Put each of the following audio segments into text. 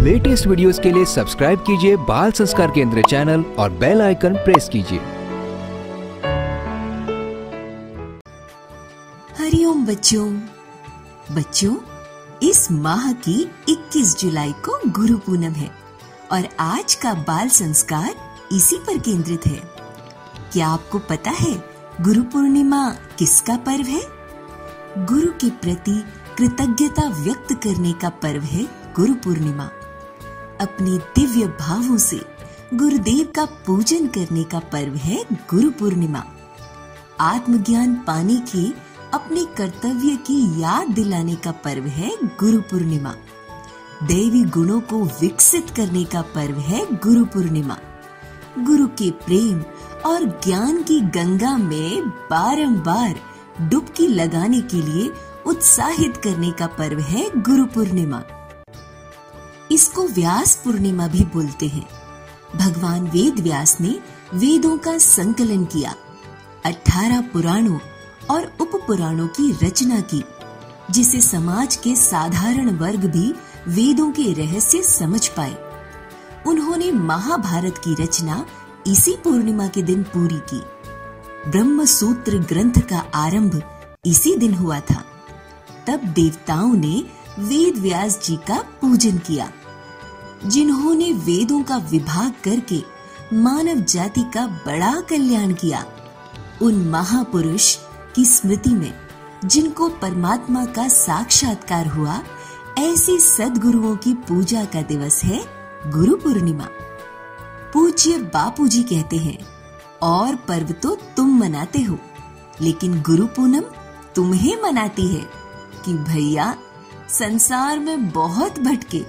Latest videos के लिए subscribe कीजिए बाल संस्कार केंद्र चैनल और बेल आइकन प्रेस कीजिए। हरिओम बच्चों, इस माह की 21 जुलाई को गुरु पूनम है और आज का बाल संस्कार इसी पर केंद्रित है। क्या आपको पता है गुरु पूर्णिमा किसका पर्व है? गुरु के प्रति कृतज्ञता व्यक्त करने का पर्व है गुरु पूर्णिमा। अपने दिव्य भावों से गुरुदेव का पूजन करने का पर्व है गुरु पूर्णिमा। आत्मज्ञान पाने के अपने कर्तव्य की याद दिलाने का पर्व है गुरु पूर्णिमा। दैवी गुणों को विकसित करने का पर्व है गुरु पूर्णिमा। गुरु के प्रेम और ज्ञान की गंगा में बारंबार डुबकी लगाने के लिए उत्साहित करने का पर्व है गुरु पूर्णिमा। इसको व्यास पूर्णिमा भी बोलते हैं। भगवान वेद व्यास ने वेदों का संकलन किया, 18 पुराणों और उप पुराणों की रचना की, जिसे समाज के साधारण वर्ग भी वेदों के रहस्य समझ पाए। उन्होंने महाभारत की रचना इसी पूर्णिमा के दिन पूरी की। ब्रह्म सूत्र ग्रंथ का आरंभ इसी दिन हुआ था। तब देवताओं ने वेद व्यास जी का पूजन किया, जिन्होंने वेदों का विभाग करके मानव जाति का बड़ा कल्याण किया। उन महापुरुष की स्मृति में, जिनको परमात्मा का साक्षात्कार हुआ, ऐसे सद्गुरुओं की पूजा का दिवस है गुरु पूर्णिमा। पूज्य बापूजी कहते हैं, और पर्व तो तुम मनाते हो, लेकिन गुरु पूनम तुम्हें मनाती है कि भैया संसार में बहुत भटके,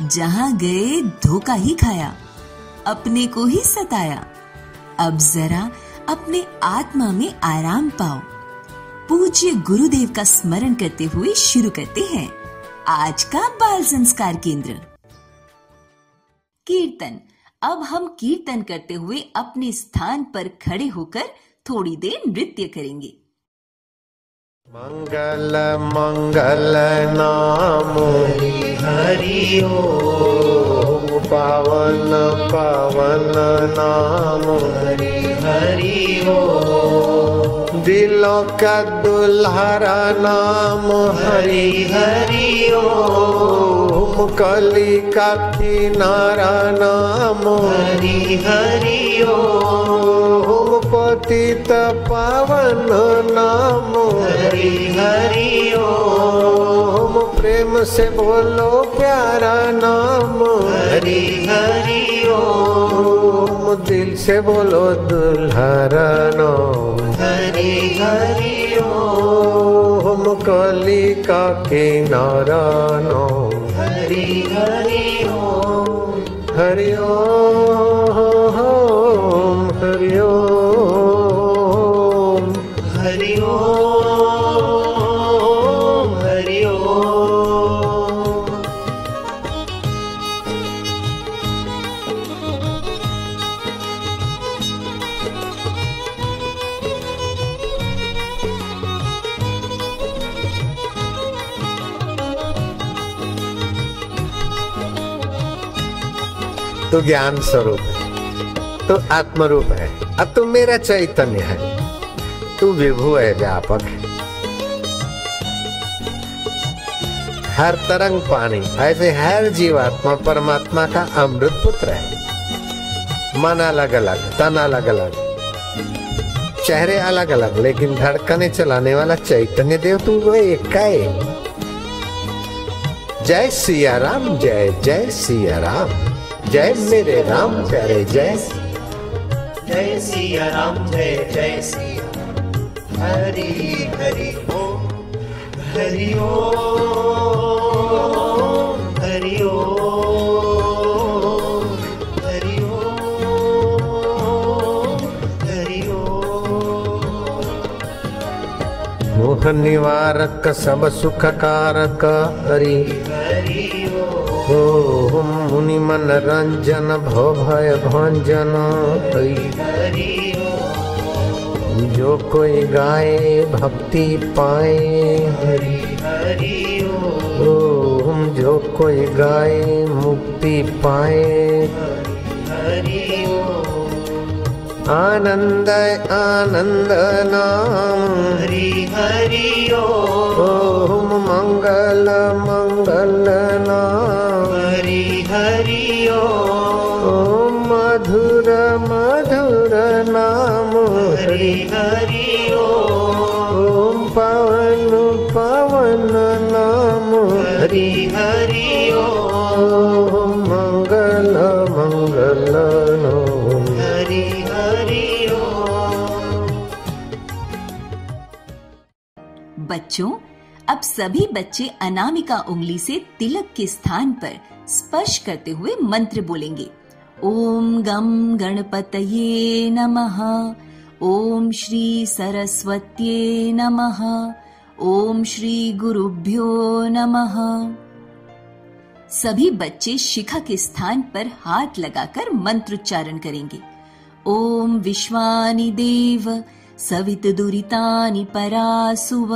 जहां गए धोखा ही खाया, अपने को ही सताया। अब जरा अपने आत्मा में आराम पाओ। पूज्य गुरुदेव का स्मरण करते हुए शुरू करते हैं आज का बाल संस्कार केंद्र। कीर्तन। अब हम कीर्तन करते हुए अपने स्थान पर खड़े होकर थोड़ी देर नृत्य करेंगे। मंगल मंगल नाम हरि ओम, पावन पावन नाम हरि ओम, दिलों का दुल्हरा नाम हरि हरि ओम, कली का किनारा नाम हरि हरि ओम, पतित पावन नाम हरि हरि ओम, प्रेम से बोलो प्यारा नाम हरि हरि ओम, दिल से बोलो दुल्हरा नाम हरि हरि ओम, कली का किनारा नाम हरि हरि ओम, हरि ओम हरि ओम हरि ओम हरि ओम। तू ज्ञान स्वरूप है, तू आत्मरूप है, अब तू मेरा चैतन्य है, तू विभु है, व्यापक है, हर तरंग पानी। ऐसे हर जीवात्मा परमात्मा का अमृत पुत्र है। मन अलग अलग, तन अलग अलग, चेहरे अलग अलग, लेकिन धड़कने चलाने वाला चैतन्य देव तू वो एक का एक। जय सिया राम, जय जय सिया राम, जय मेरे राम प्यारे, जय जय सिया राम, जय जय सिया हरि हरि ओम, हरि ओम हरि ओम, हरि ओम हरि ओम। मोह निवारक सब सुख कारक हरि हरि ओम, मुनि मन रंजन भव भय भंजन हरि ओम, जो कोई गाए भक्ति पाए हरि हरि ओम, जो कोई गाए मुक्ति पाए। हरि ओम आनंद आनंद नाम हरि हरि ओम ओम मंगल मंगल नाम हरि हरि ओम ओम मधुर मधुर नाम हरि हरि ओम ओम पवन पवन नाम हरि हरि ओम ओम मंगल मंगल नाम हरि हरि ओम। बच्चों, अब सभी बच्चे अनामिका उंगली से तिलक के स्थान पर स्पर्श करते हुए मंत्र बोलेंगे। ओम गम गणपतये नमः, ओम श्री सरस्वत्ये नमः, ओम श्री गुरुभ्यो नमः। सभी बच्चे शिखा के स्थान पर हाथ लगाकर मंत्रोच्चारण करेंगे। ओम विश्वानि देव सवितुदुरितानि परासुव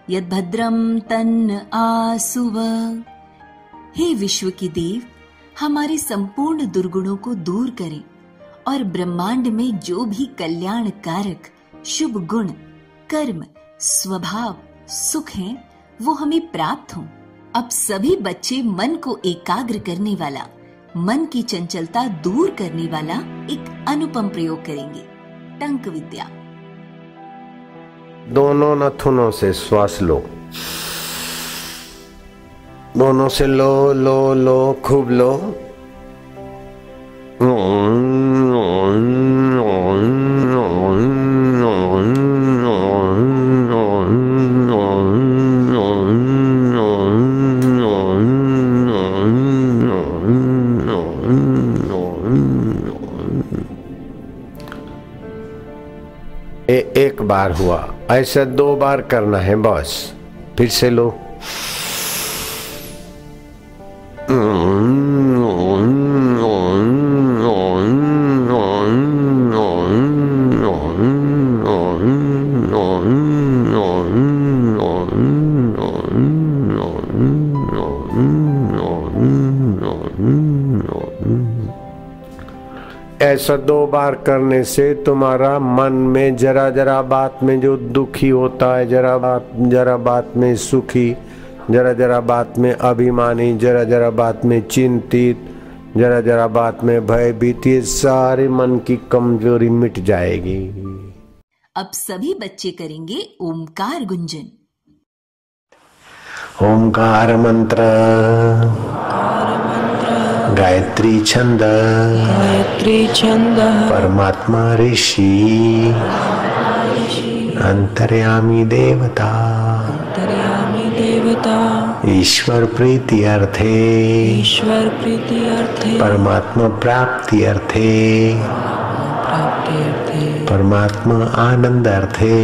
यद्भद्रं तन्न आसुव। हे विश्व के देव, हमारे संपूर्ण दुर्गुणों को दूर करें और ब्रह्मांड में जो भी कल्याण कारक शुभ गुण, कर्म, स्वभाव, सुख हैं, वो हमें प्राप्त हों। अब सभी बच्चे मन को एकाग्र करने वाला, मन की चंचलता दूर करने वाला एक अनुपम प्रयोग करेंगे, टंक विद्या। दोनों नथुनों से श्वास लो, दोनों से लो लो लो, खूब लो। एक बार हुआ, ऐसा 2 बार करना है बस। फिर से लो। ऐसा 2 बार करने से तुम्हारा मन में जरा जरा बात में जो दुखी होता है, जरा बात में सुखी, जरा जरा बात में अभिमानी, जरा जरा बात में चिंतित, जरा जरा बात में भयभीत, ये सारे मन की कमजोरी मिट जाएगी। अब सभी बच्चे करेंगे ओमकार गुंजन। ओमकार मंत्र, गायत्री छंद, परमात्मा ऋषि, अंतर्यामी देवता, ईश्वर प्रीति अर्थे, परमात्मा प्राप्ति अर्थे, परमात्मा आनंद अर्थे,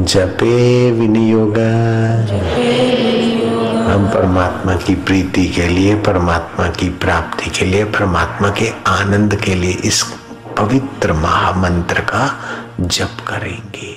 जपे विनियोग। हम परमात्मा की प्रीति के लिए, परमात्मा की प्राप्ति के लिए, परमात्मा के आनंद के लिए इस पवित्र महामंत्र का जप करेंगे।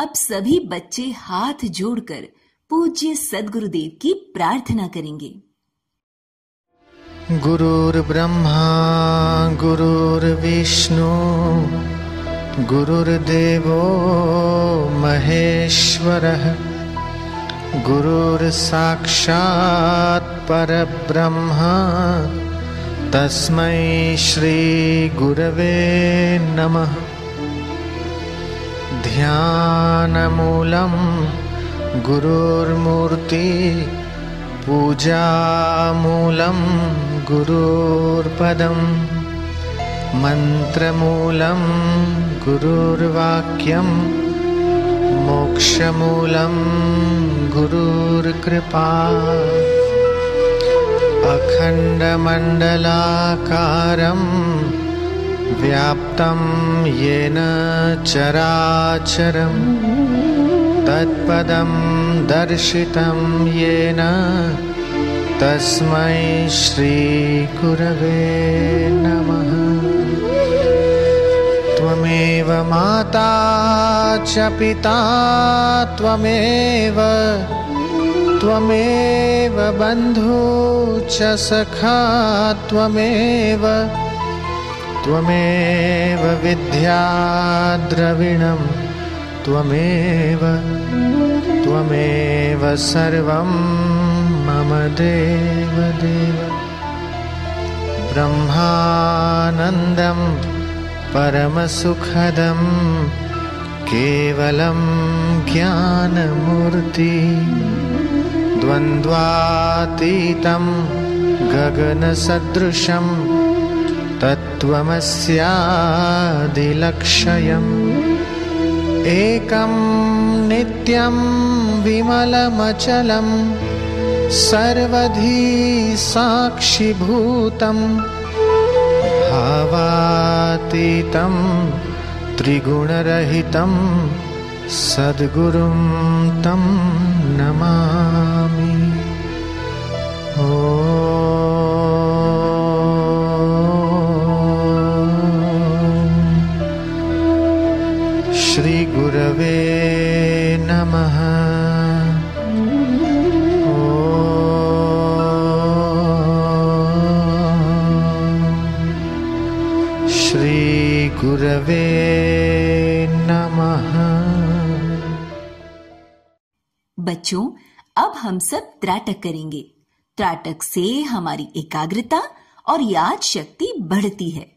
अब सभी बच्चे हाथ जोड़कर पूज्य सद्गुरुदेव की प्रार्थना करेंगे। गुरुर्ब्रह्मा गुरुर्विष्णु गुरुर्देवो महेश्वरः गुरुर्साक्षात् परब्रह्म तस्मै श्री गुरवे नमः। ध्यानमूलं गुरुर्मूर्ति पूजामूलं गुरुर्पदं मन्त्रमूलं गुरुर्वाक्यं मोक्षमूलं गुरुर्कृपा। अखण्डमण्डलाकारं व्याप्तं येन चराचरं तत्पदं दर्शितं येन तस्मै श्री गुरवे नमः। त्वमेव माता च पिता त्वमेव बन्धु च सखा त्वमेव विद्या द्रविणं त्वमेव सर्वं मम देवदेव। ब्रह्मानन्दं परमसुखदं केवलं ज्ञानमूर्ति द्वन्द्वातीतं गगनसदृशं तत्त्वमस्यादिलक्ष्यम् एकं नित्यं विमलमचलं सर्वधी साक्षिभूतं भावातीतं त्रिगुणरहितं सद्गुरुं तं नमामि। श्री गुरवे नमः। श्री गुरवे नमः। बच्चों, अब हम सब त्राटक करेंगे। त्राटक से हमारी एकाग्रता और याद शक्ति बढ़ती है।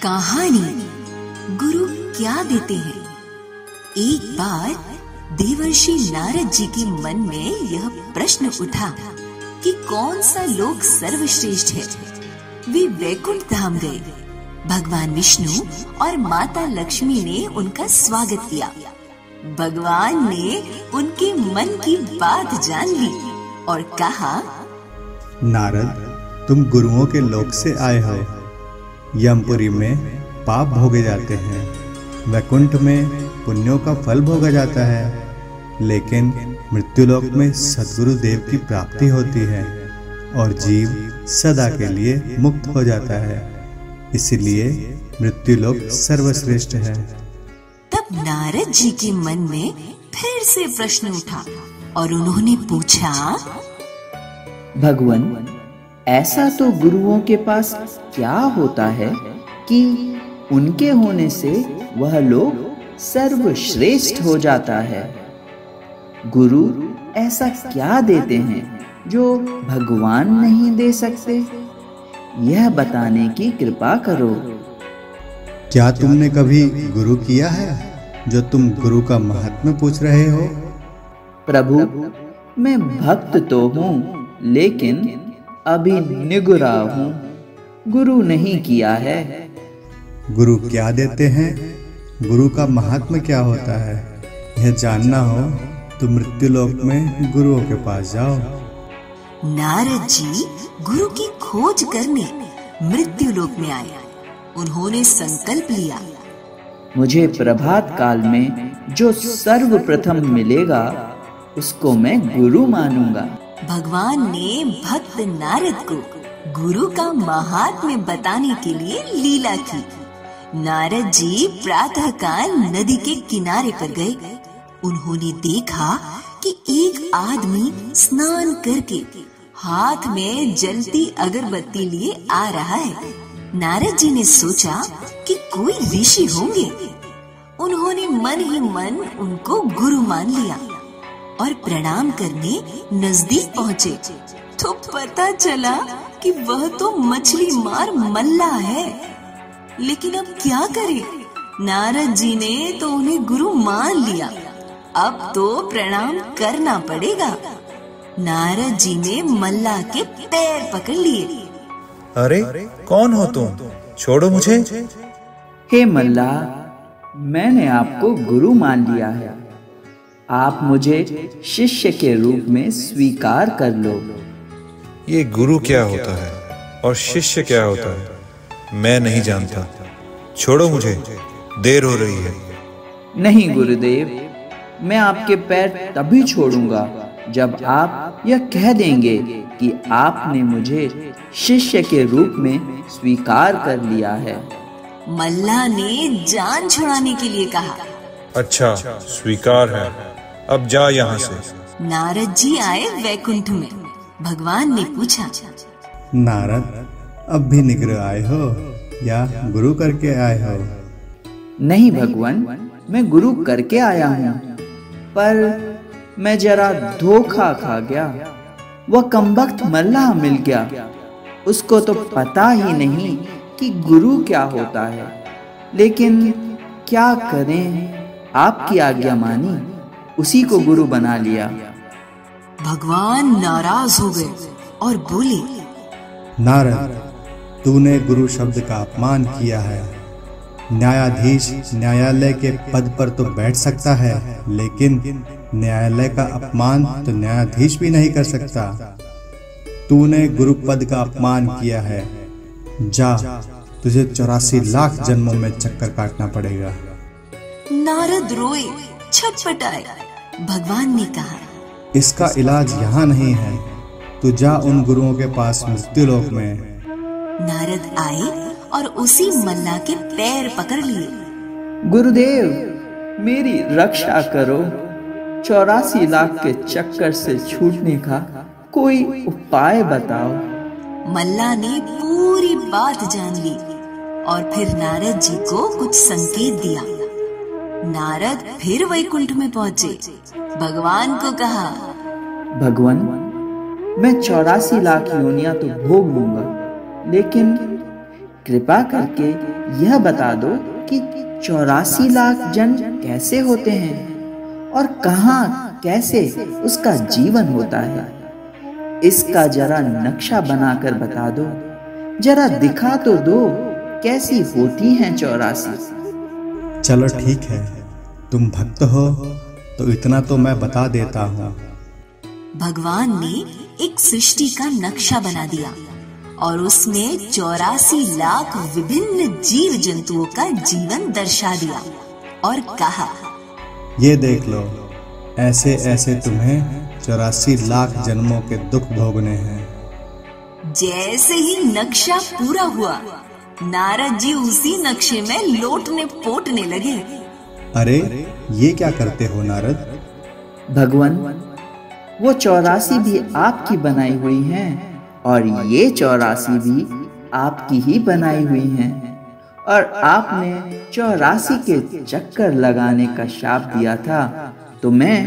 कहानी गुरु क्या देते हैं। एक बार देवर्षि नारद जी के मन में यह प्रश्न उठा कि कौन सा लोक सर्वश्रेष्ठ है। वे वैकुंठ धाम गए। भगवान विष्णु और माता लक्ष्मी ने उनका स्वागत किया। भगवान ने उनके मन की बात जान ली और कहा, नारद, तुम गुरुओं के लोक से आए हो। यमपुरी में पाप भोगे जाते हैं, वैकुंठ में पुण्यों का फल भोगा जाता है, लेकिन मृत्युलोक में सद्गुरु देव की प्राप्ति होती है और जीव सदा के लिए मुक्त हो जाता है। इसलिए मृत्युलोक सर्वश्रेष्ठ है। तब नारद जी के मन में फिर से प्रश्न उठा और उन्होंने पूछा, भगवान, ऐसा तो गुरुओं के पास क्या होता है कि उनके होने से वह लोग सर्वश्रेष्ठ हो जाता है? गुरु ऐसा क्या देते हैं जो भगवान नहीं दे सकते? यह बताने की कृपा करो। क्या तुमने कभी गुरु किया है जो तुम गुरु का महात्म्य पूछ रहे हो? प्रभु, मैं भक्त तो हूँ, लेकिन अभी निगुरा हूँ। गुरु नहीं किया है। गुरु क्या देते हैं? गुरु का महात्म्य क्या होता है? यह जानना हो तो मृत्युलोक में गुरुओं के पास जाओ। नारद जी गुरु की खोज करने मृत्युलोक में आए। उन्होंने संकल्प लिया, मुझे प्रभात काल में जो सर्वप्रथम मिलेगा उसको मैं गुरु मानूंगा। भगवान ने भक्त नारद को गुरु का महात्म्य बताने के लिए लीला की। नारद जी प्रातःकाल नदी के किनारे पर गए। उन्होंने देखा कि एक आदमी स्नान करके हाथ में जलती अगरबत्ती लिए आ रहा है। नारद जी ने सोचा कि कोई ऋषि होंगे। उन्होंने मन ही मन उनको गुरु मान लिया और प्रणाम करने नजदीक पहुँचे तो पता चला कि वह तो मछली मार मल्ला है। लेकिन अब क्या करें? नारद जी ने तो उन्हें गुरु मान लिया, अब तो प्रणाम करना पड़ेगा। नारद जी ने मल्ला के पैर पकड़ लिए। अरे कौन हो तुम? छोड़ो मुझे। हे मल्ला, मैंने आपको गुरु मान लिया है। आप मुझे शिष्य के रूप में स्वीकार कर लो। ये गुरु क्या होता है और शिष्य क्या होता है मैं नहीं जानता। छोड़ो मुझे, देर हो रही है। नहीं गुरुदेव, मैं आपके पैर तभी छोड़ूंगा जब आप यह कह देंगे कि आपने मुझे शिष्य के रूप में स्वीकार कर लिया है। मल्ला ने जान छुड़ाने के लिए कहा। अच्छा, स्वीकार है, अब जा यहाँ से। नारद जी आए वैकुंठ में। भगवान ने पूछा, नारद, अब भी निग्रह आए हो या गुरु करके आए हो? नहीं भगवान, मैं गुरु करके आया हूँ, पर मैं जरा धोखा खा गया। वह कमबख्त मल्लाह मिल गया। उसको तो पता ही नहीं कि गुरु क्या होता है। लेकिन क्या करें, आपकी आज्ञा मानी, उसी को गुरु बना लिया। भगवान नाराज हो गए और बोले, नारद, तूने गुरु शब्द का अपमान किया है। न्यायाधीश न्यायालय के पद पर तो बैठ सकता है, लेकिन न्यायालय का अपमान तो न्यायाधीश भी नहीं कर सकता। तूने गुरु पद का अपमान किया है। जा, तुझे 84 लाख जन्मों में चक्कर काटना पड़ेगा। नारद रोए, छटपटाए। भगवान ने कहा, इसका इलाज यहाँ नहीं है, तू जा उन गुरुओं के पास मृत्युलोक में। नारद आए और उसी मल्ला के पैर पकड़ लिए। गुरुदेव, मेरी रक्षा करो। 84 लाख के चक्कर से छूटने का कोई उपाय बताओ। मल्ला ने पूरी बात जान ली और फिर नारद जी को कुछ संकेत दिया। नारद फिर वैकुंठ में पहुंचे। भगवान को कहा, भगवान, मैं 84 लाख योनियां तो भोग लूंगा, लेकिन कृपा करके यह बता दो कि 84 लाख जन्म कैसे होते हैं और कहाँ कैसे उसका जीवन होता है। इसका जरा नक्शा बनाकर बता दो, जरा दिखा तो दो कैसी होती हैं 84। चलो ठीक है, तुम भक्त हो तो इतना तो मैं बता देता हूँ। भगवान ने एक सृष्टि का नक्शा बना दिया और उसमें 84 लाख विभिन्न जीव जंतुओं का जीवन दर्शा दिया और कहा, ये देख लो, ऐसे ऐसे तुम्हें 84 लाख जन्मों के दुख भोगने हैं। जैसे ही नक्शा पूरा हुआ, नारद जी उसी नक्शे में लोटने पोटने लगे। अरे ये क्या करते हो नारद? भगवान, वो 84 भी आपकी बनाई हुई हैं और ये 84 भी आपकी ही बनाई हुई हैं। और आपने 84 के चक्कर लगाने का शाप दिया था, तो मैं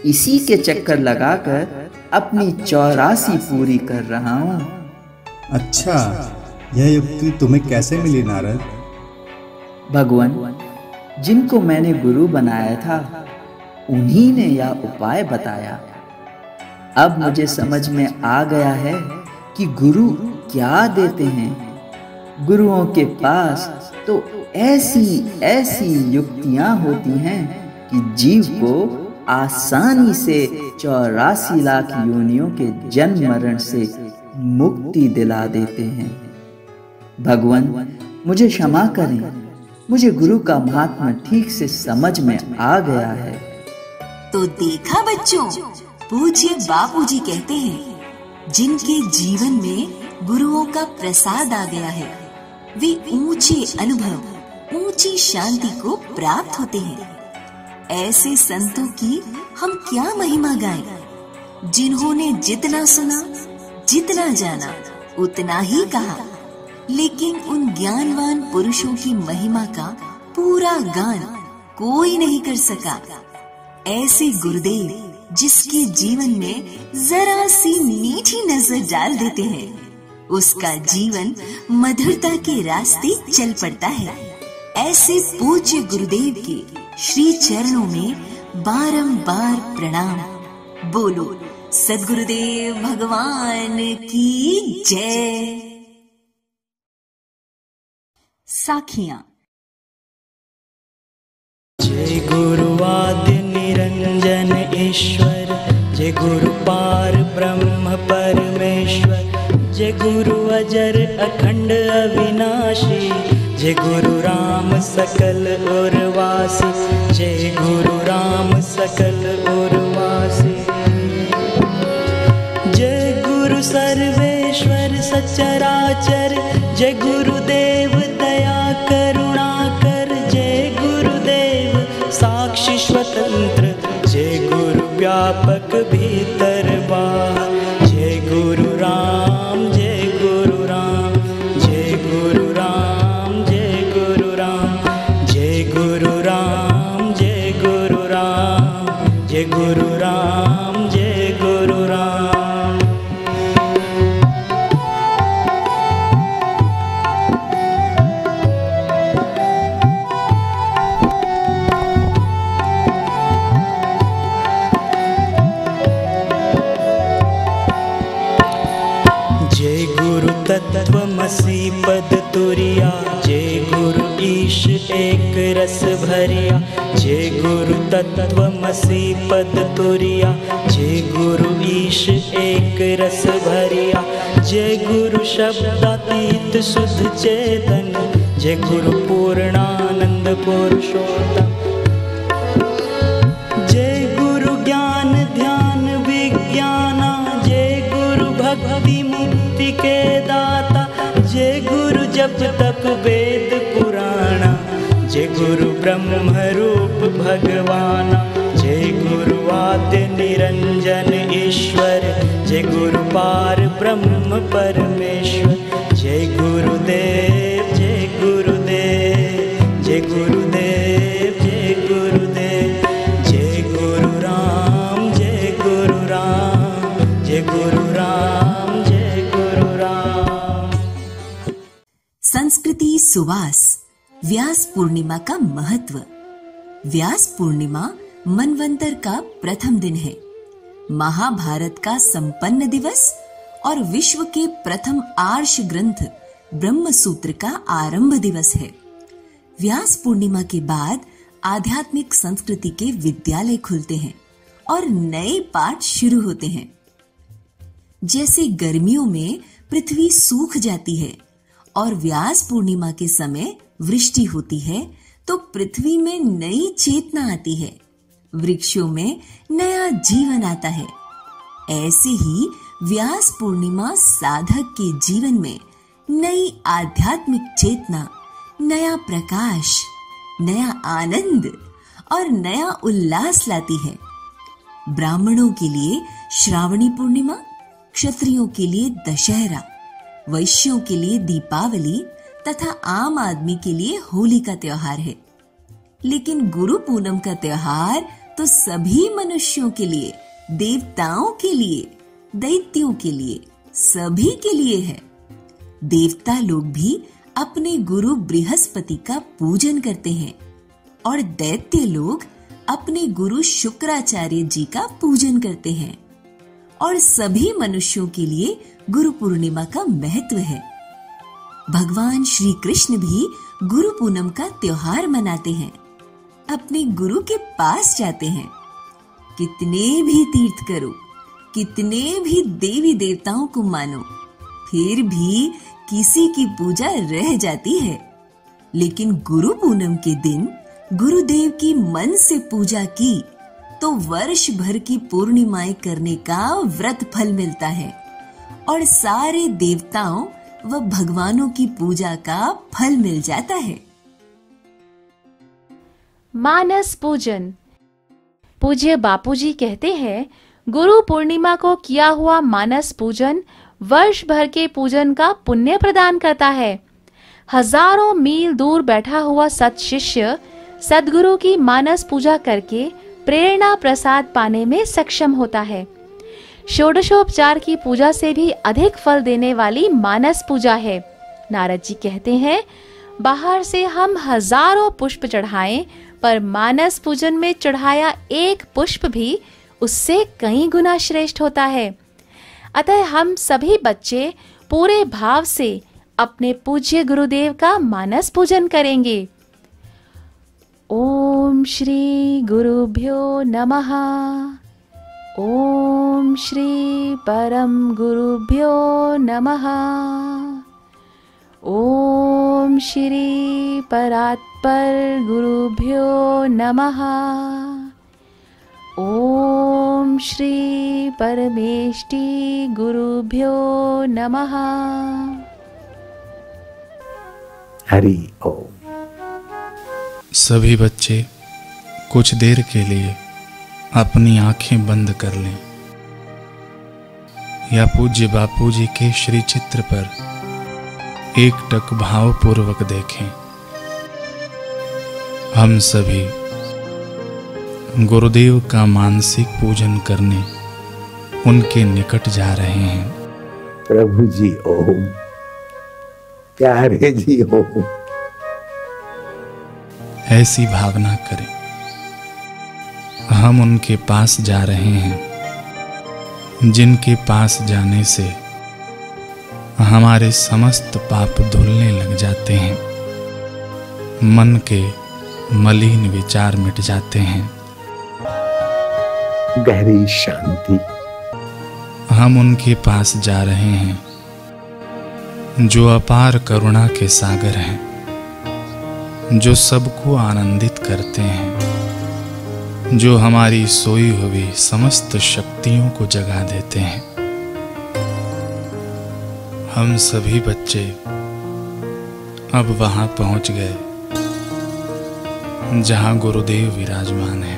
इसी के चक्कर लगाकर अपनी 84 पूरी कर रहा हूँ। अच्छा, यह युक्ति तुम्हें कैसे मिली नारद? भगवान, जिनको मैंने गुरु बनाया था उन्हीं ने यह उपाय बताया। अब मुझे समझ में आ गया है कि गुरु क्या देते हैं। गुरुओं के पास तो ऐसी ऐसी युक्तियां होती हैं कि जीव को आसानी से 84 लाख योनियों के जन्म मरण से मुक्ति दिला देते हैं। भगवान, मुझे क्षमा करें, मुझे गुरु का महात्मा ठीक से समझ में आ गया है। तो देखा बच्चों, पूज्य बापूजी कहते हैं, जिनके जीवन में गुरुओं का प्रसाद आ गया है, वे ऊंचे अनुभव, ऊंची शांति को प्राप्त होते हैं। ऐसे संतों की हम क्या महिमा गाएं, जिन्होंने जितना सुना, जितना जाना, उतना ही कहा, लेकिन उन ज्ञानवान पुरुषों की महिमा का पूरा गान कोई नहीं कर सका। ऐसे गुरुदेव जिसके जीवन में जरा सी मीठी नजर डाल देते हैं, उसका जीवन मधुरता के रास्ते चल पड़ता है। ऐसे पूज्य गुरुदेव के श्री चरणों में बारंबार प्रणाम। बोलो सद्गुरुदेव भगवान की जय। साखियां। जय गुरु आदि निरंजन ईश्वर, जय गुरु पार ब्रह्म परमेश्वर, जय गुरु अजर अखंड अविनाशी, जय गुरु राम सकल उर्वासी, जय गुरु राम सकल उर्वासी। जय गुरु सर्वेश्वर सचराचर, जय गुरुदेव दया करुणा कर, जय गुरुदेव साक्षी स्वतंत्र, जय गुरु व्यापक भीतर बाहर, जय गुरु राम, जय गुरु राम, जय गुरु राम, जय गुरु राम, जय गुरु राम, जय गुरु राम, जय गुरु राम, जय गुरु राम। तत्वमसि पद तुरिया, जय गुरु ईश एक रस भरिया, जय गुरु तत्वमसि पद तुरिया, जय गुरु ईश एक रस भरिया, जय गुरु शब्दातीत शुद्ध चेतन, जय गुरु पूर्णानंद पुरुषोत्तम, जय गुरु ज्ञान ध्यान विज्ञाना, जय गुरु भक्ति मुक्ति के दाता, जय गुरु जप तप वेद पुराणा, जय गुरु ब्रह्म रूप भगवाना, जय गुरु आद्य निरंजन ईश्वर, जय गुरु पार ब्रह्म परमेश्वर, जय गुरुदेव, जय गुरुदेव, जय गुरुदेव, जय गुरुदेव, जय गुरु राम, जय गुरु राम, जय गुरु राम, जय गुरु राम। संस्कृति सुवास। व्यास पूर्णिमा का महत्व। व्यास पूर्णिमा मनवंतर का प्रथम दिन है, महाभारत का संपन्न दिवस और विश्व के प्रथम आर्ष ग्रंथ ब्रह्म सूत्र का आरंभ दिवस है। व्यास पूर्णिमा के बाद आध्यात्मिक संस्कृति के विद्यालय खुलते हैं और नए पाठ शुरू होते हैं। जैसे गर्मियों में पृथ्वी सूख जाती है और व्यास पूर्णिमा के समय वृष्टि होती है, तो पृथ्वी में नई चेतना आती है, वृक्षों में नया जीवन आता है। ऐसे ही व्यास पूर्णिमा साधक के जीवन में नई आध्यात्मिक चेतना, नया प्रकाश, नया आनंद और नया उल्लास लाती है। ब्राह्मणों के लिए श्रावणी पूर्णिमा, क्षत्रियों के लिए दशहरा, वैश्यों के लिए दीपावली तथा आम आदमी के लिए होली का त्योहार है। लेकिन गुरु पूनम का त्योहार तो सभी मनुष्यों के लिए, देवताओं के लिए, दैत्यों के लिए, सभी के लिए है। देवता लोग भी अपने गुरु बृहस्पति का पूजन करते हैं और दैत्य लोग अपने गुरु शुक्राचार्य जी का पूजन करते हैं। और सभी मनुष्यों के लिए गुरु पूर्णिमा का महत्व है। भगवान श्री कृष्ण भी गुरु पूनम का त्योहार मनाते हैं, अपने गुरु के पास जाते हैं। कितने भी तीर्थ करो, कितने भी देवी देवताओं को मानो, फिर भी किसी की पूजा रह जाती है। लेकिन गुरु पूनम के दिन गुरुदेव की मन से पूजा की तो वर्ष भर की पूर्णिमाएं करने का व्रत फल मिलता है और सारे देवताओं व भगवानों की पूजा का फल मिल जाता है। मानस पूजन। पूज्य बापूजी कहते हैं, गुरु पूर्णिमा को किया हुआ मानस पूजन वर्ष भर के पूजन का पुण्य प्रदान करता है। हजारों मील दूर बैठा हुआ सत शिष्य सद्गुरु की मानस पूजा करके प्रेरणा प्रसाद पाने में सक्षम होता है। षोडशोपचार की पूजा से भी अधिक फल देने वाली मानस पूजा है। नारद जी कहते हैं, बाहर से हम हजारों पुष्प चढ़ाएं, पर मानस पूजन में चढ़ाया एक पुष्प भी उससे कई गुना श्रेष्ठ होता है। अतः हम सभी बच्चे पूरे भाव से अपने पूज्य गुरुदेव का मानस पूजन करेंगे। ओम श्री गुरुभ्यो नमः। ओम श्री परम गुरुभ्यो नमः। ओम श्री परात्पर गुरुभ्यो नमः। ओम श्री परमेष्टि गुरुभ्यो नमः। हरि ओम। सभी बच्चे कुछ देर के लिए अपनी आंखें बंद कर लें या पूज्य बापूजी के श्री चित्र पर एकटक भावपूर्वक देखें। हम सभी गुरुदेव का मानसिक पूजन करने उनके निकट जा रहे हैं। प्रभु जी ओम, प्यारे जी ओम। ऐसी भावना करें, हम उनके पास जा रहे हैं जिनके पास जाने से हमारे समस्त पाप धुलने लग जाते हैं, मन के मलिन विचार मिट जाते हैं। गहरी शांति। हम उनके पास जा रहे हैं जो अपार करुणा के सागर हैं, जो सबको आनंदित करते हैं, जो हमारी सोई हुई समस्त शक्तियों को जगा देते हैं। हम सभी बच्चे अब वहां पहुंच गए जहां गुरुदेव विराजमान है।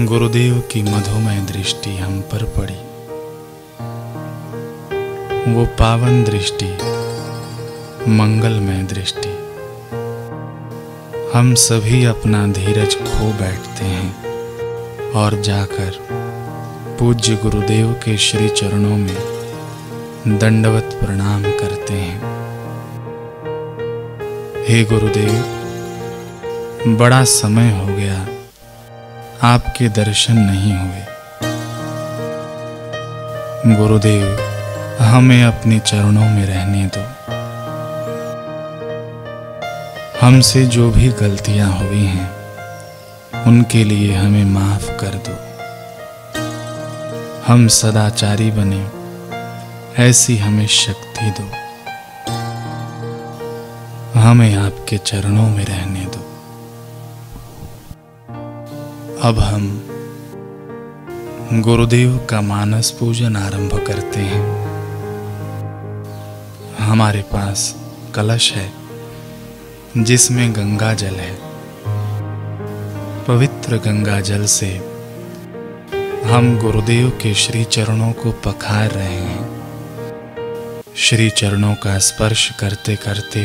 गुरुदेव की मधुमय दृष्टि हम पर पड़ी। वो पावन दृष्टि, मंगलमय दृष्टि। हम सभी अपना धीरज खो बैठते हैं और जाकर पूज्य गुरुदेव के श्री चरणों में दंडवत प्रणाम करते हैं। हे गुरुदेव, बड़ा समय हो गया आपके दर्शन नहीं हुए। गुरुदेव, हमें अपने चरणों में रहने दो। हमसे जो भी गलतियां हुई हैं उनके लिए हमें माफ कर दो। हम सदाचारी बने, ऐसी हमें शक्ति दो। हमें आपके चरणों में रहने दो। अब हम गुरुदेव का मानस पूजन आरंभ करते हैं। हमारे पास कलश है जिसमें गंगा जल है। पवित्र गंगा जल से हम गुरुदेव के श्री चरणों को पखार रहे हैं। श्री चरणों का स्पर्श करते करते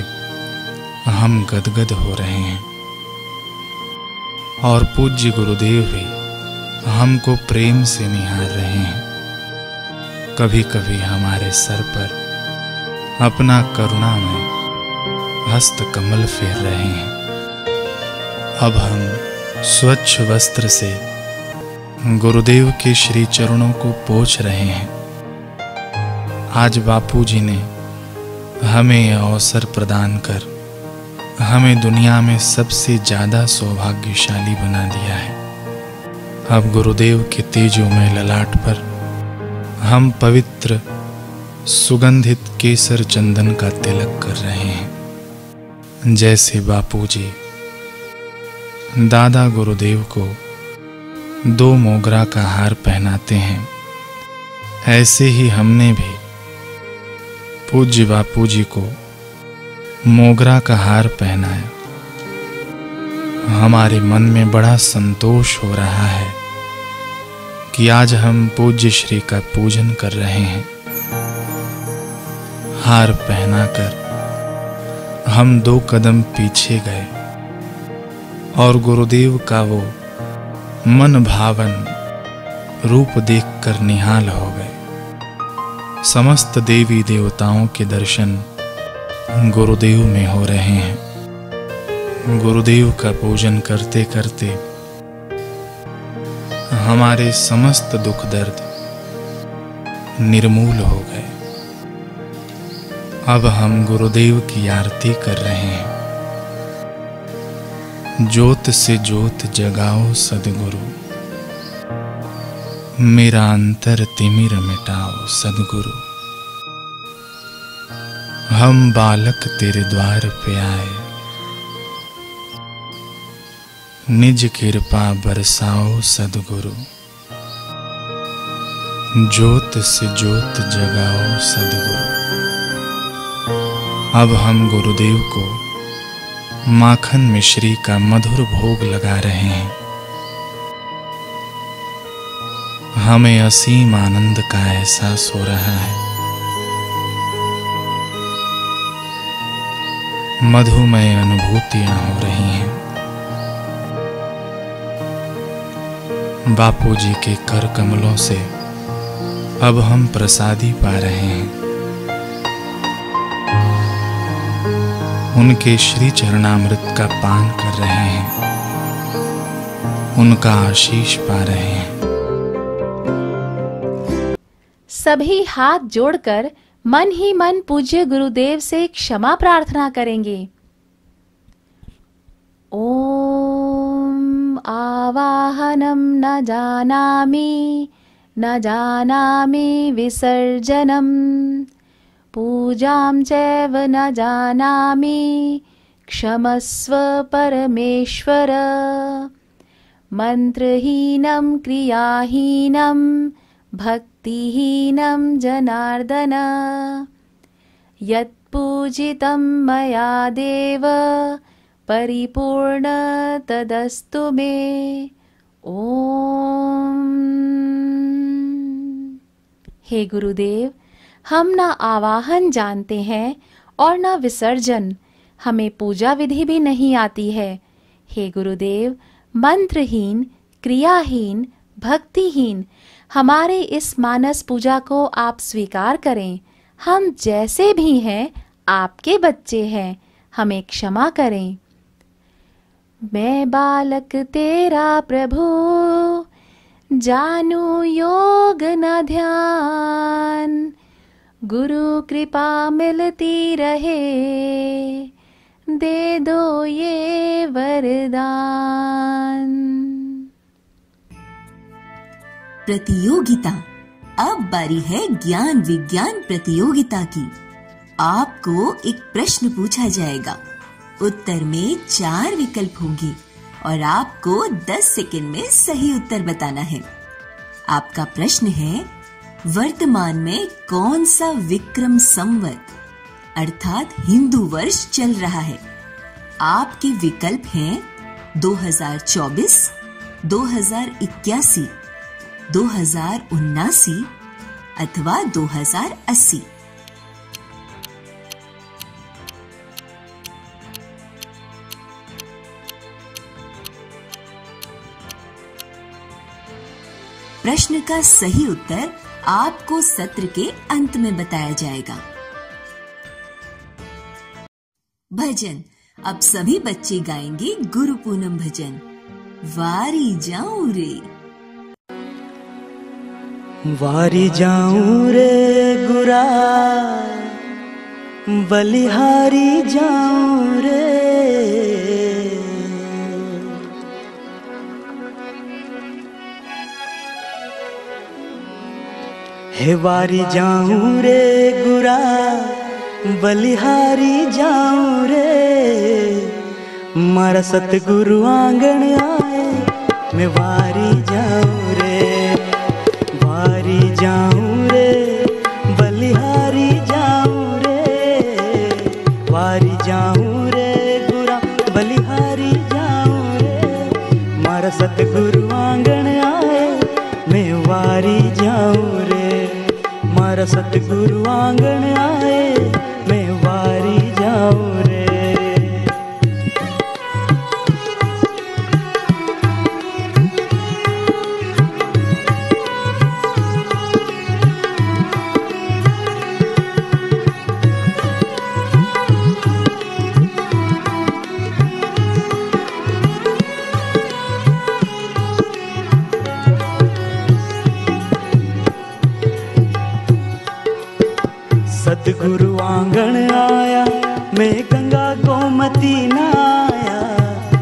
हम गदगद हो रहे हैं और पूज्य गुरुदेव भी हमको प्रेम से निहार रहे हैं। कभी कभी हमारे सर पर अपना करुणा में हस्त कमल फेर रहे हैं। अब हम स्वच्छ वस्त्र से गुरुदेव के श्री चरणों को पोंछ रहे हैं। आज बापूजी ने हमें यह अवसर प्रदान कर हमें दुनिया में सबसे ज्यादा सौभाग्यशाली बना दिया है। अब गुरुदेव के तेजोमय ललाट पर हम पवित्र सुगंधित केसर चंदन का तिलक कर रहे हैं। जैसे बापूजी दादा गुरुदेव को 2 मोगरा का हार पहनाते हैं, ऐसे ही हमने भी पूज्य बापूजी को मोगरा का हार पहनाया। हमारे मन में बड़ा संतोष हो रहा है कि आज हम पूज्य श्री का पूजन कर रहे हैं। हार पहनाकर हम 2 कदम पीछे गए और गुरुदेव का वो मन भावन रूप देखकर निहाल हो गए। समस्त देवी देवताओं के दर्शन गुरुदेव में हो रहे हैं। गुरुदेव का पूजन करते करते हमारे समस्त दुख दर्द निर्मूल हो गए। अब हम गुरुदेव की आरती कर रहे हैं। ज्योत से ज्योत जगाओ सद्गुरु, मेरा अंतर तिमिर मिटाओ सद्गुरु। हम बालक तेरे द्वार पे आए, निज कृपा बरसाओ सद्गुरु। ज्योत से ज्योत जगाओ सद्गुरु। अब हम गुरुदेव को माखन मिश्री का मधुर भोग लगा रहे हैं। हमें असीम आनंद का एहसास हो रहा है। मधुमय अनुभूतियां हो रही हैं। बापूजी के कर कमलों से अब हम प्रसादी पा रहे हैं। उनके श्री चरणामृत का पान कर रहे हैं। उनका आशीष पा रहे हैं। सभी हाथ जोड़कर मन ही मन पूज्य गुरुदेव से क्षमा प्रार्थना करेंगे। ओम आवाहनम न जानामि विसर्जनम, पूजां चैव न जानामि क्षमस्व परमेश्वर। मंत्रहीनं क्रियाहीनं भक्तिहीनं जनार्दन, यत्पूजितं मया देव परिपूर्ण तदस्तु मे। ओम। हे गुरुदेव, हम न आवाहन जानते हैं और न विसर्जन, हमें पूजा विधि भी नहीं आती है। हे गुरुदेव, मंत्रहीन, क्रियाहीन, भक्तिहीन हमारे इस मानस पूजा को आप स्वीकार करें। हम जैसे भी हैं आपके बच्चे हैं, हमें क्षमा करें। मैं बालक तेरा प्रभु, जानू योग न ध्यान, गुरु कृपा मिलती रहे, दे दो ये वरदान। प्रतियोगिता। अब बारी है ज्ञान विज्ञान प्रतियोगिता की। आपको एक प्रश्न पूछा जाएगा। उत्तर में 4 विकल्प होंगे और आपको 10 सेकंड में सही उत्तर बताना है। आपका प्रश्न है, वर्तमान में कौन सा विक्रम संवत अर्थात हिंदू वर्ष चल रहा है? आपके विकल्प हैं 2024, 2081, 2079 अथवा 2080। प्रश्न का सही उत्तर आपको सत्र के अंत में बताया जाएगा। भजन। अब सभी बच्चे गाएंगे गुरु पूनम भजन। वारी जाऊं रे, वारी जाऊं रे गुरा, बलिहारी जाऊं रे। हे वारी जाऊं रे गुरा, बलिहारी जाऊं रे। मारा सतगुरु आंगन आए, मैं वारी जाऊं रे। वारी जाऊं रे, बलिहारी जाऊं रे। वारी जाऊं रे गुरा, बलिहारी जाऊं रे। मारा सतगुरु आंगन आए, मैं वारी जाऊं रे। मारा सतगुरु आंगन आए, मैं वारी जाऊं रे। सतगुरु आंगन आया, मैं गंगा गोमती नाया।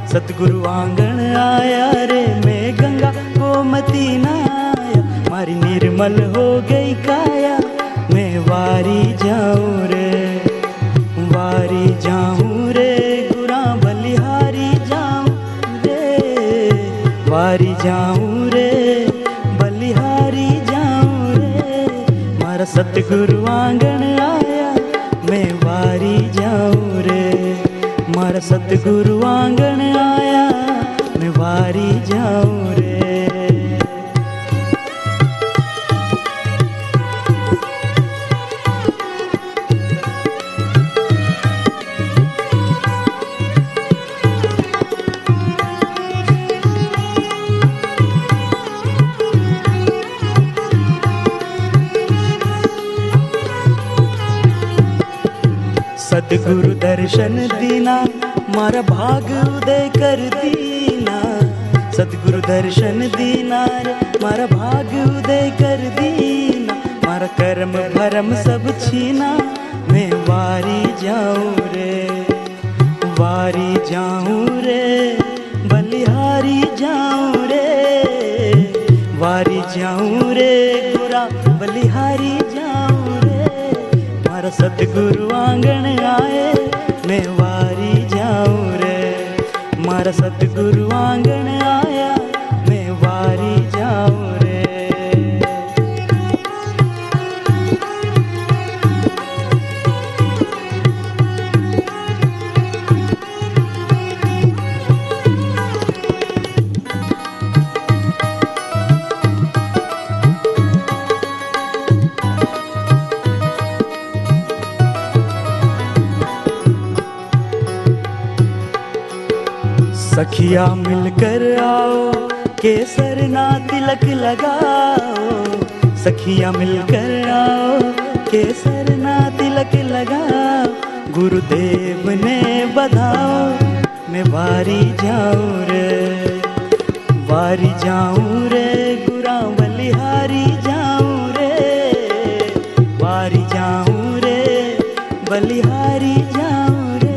सतगुरु आंगन आया रे, मैं गंगा गोमती नाया। मारी निर्मल हो गई काया, मैं वारी जाऊं रे। वारी जाऊं रे गुरा, बलिहारी जाऊं रे। वारी जाऊं रे, बलिहारी जाऊं रे। मारा सतगुरु आंगन आया, मैं वारी जाऊं रे। मारा सतगुरु आंगन आया, मैं वारी जाऊं रे। सतगुरु दर्शन दीना, मारा भाग उदय कर दीना। सतगुरु दर्शन दीना रे, मारा भाग उदय कर दीना। मारा कर्म भरम सब छीना, मैं वारी जाऊं रे। वारी जाऊं रे, बलिहारी जाऊं रे। वारी जाऊं रे गुरा, बलिहारी जाऊं रे। मारा सतगुरु आंगन आए, मैं वारी जाऊं रे। मारा सतगुरु आंगन आया, मैं वारी जाऊं रे। सखिया मिलकर आओ, केसर ना तिलक लगाओ। सखिया मिलकर आओ, केसर ना तिलक लगाओ। गुरुदेव ने बधाओ, मैं वारी जाऊं रे। वारी जाऊं रे गुरा, बलिहारी जाऊं रे। वारी जाऊं रे, बलिहारी जाऊं रे।